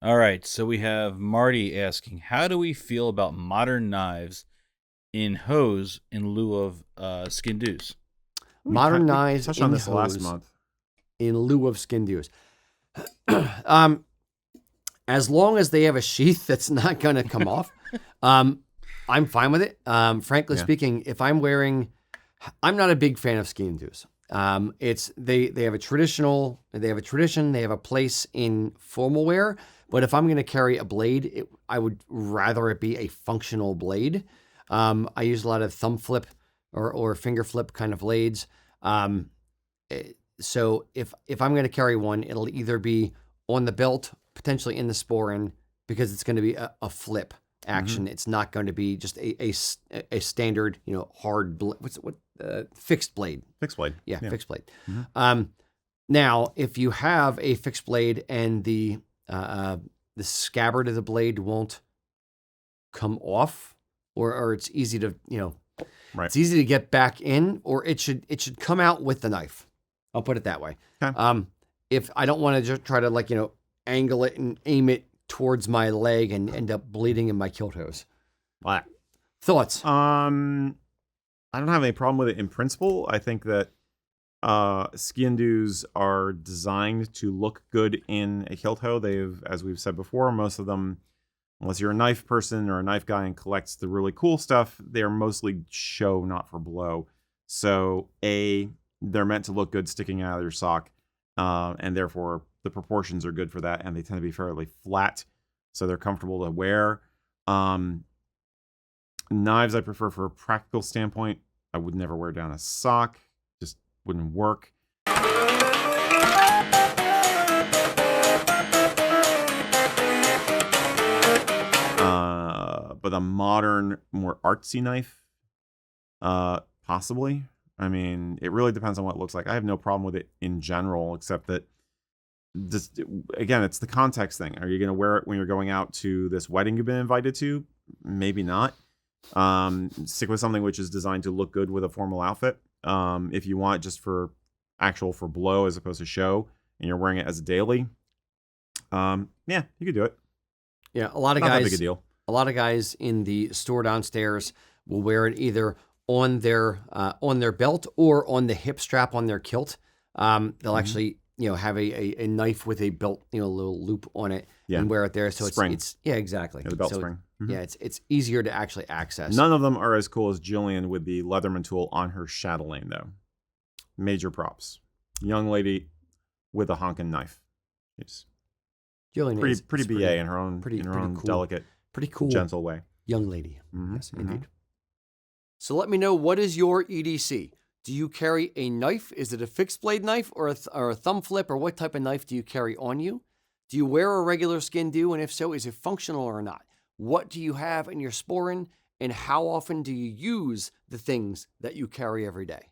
All right, so we have Marty asking, how do we feel about modern knives in hose in lieu of skin dews? Modern knives touched in on this last hose month. in lieu of skin dews. As long as they have a sheath that's not going to come off, I'm fine with it. Frankly speaking, if I'm wearing, I'm not a big fan of skin dews. It's they have a tradition, they have a place in formal wear. But if I'm going to carry a blade, I would rather it be a functional blade. I use a lot of thumb flip or finger flip kind of blades. So if I'm going to carry one, it'll either be on the belt, potentially in the sporran, because it's going to be a flip action. It's not going to be just a standard, hard fixed blade. Fixed blade. Yeah, fixed blade. Now, if you have a fixed blade and the scabbard of the blade won't come off, or it's easy to it's easy to get back in, or it should come out with the knife. I'll put it that way. Okay. If I don't want to just try to angle it and aim it towards my leg and end up bleeding in my kilt hose. Wow. Thoughts? I don't have any problem with it in principle. I think that skin dews are designed to look good in a kilt hoe. As we've said before, most of them, unless you're a knife person or a knife guy and collects the really cool stuff, they are mostly show, not for blow. So they're meant to look good sticking out of your sock, and therefore the proportions are good for that, and they tend to be fairly flat, so they're comfortable to wear. Knives I prefer for a practical standpoint. I would never wear down a sock. Just wouldn't work. But a modern, more artsy knife, possibly. I mean, it really depends on what it looks like. I have no problem with it in general, except that again, it's the context thing. Are you going to wear it when you're going out to this wedding you've been invited to? Maybe not. Stick with something which is designed to look good with a formal outfit. If you want just for blow as opposed to show, and you're wearing it as a daily, you could do it. Yeah, a lot of not guys. That big a deal. A lot of guys in the store downstairs will wear it either on their belt or on the hip strap on their kilt. They'll actually have a knife with a belt, little loop on it, and wear it there. So it's exactly. Yeah, the belt spring. Mm-hmm. Yeah, it's easier to actually access. None of them are as cool as Jillian with the Leatherman tool on her chatelaine, though. Major props. Young lady with a honkin' knife. It's Jillian pretty BA in her own cool, delicate, pretty cool, gentle way. Young lady. Mm-hmm. Yes, indeed. So let me know, what is your EDC? Do you carry a knife? Is it a fixed blade knife or a thumb flip, or what type of knife do you carry on you? Do you wear a regular skin dew, and if so, is it functional or not? What do you have in your sporran, and how often do you use the things that you carry every day?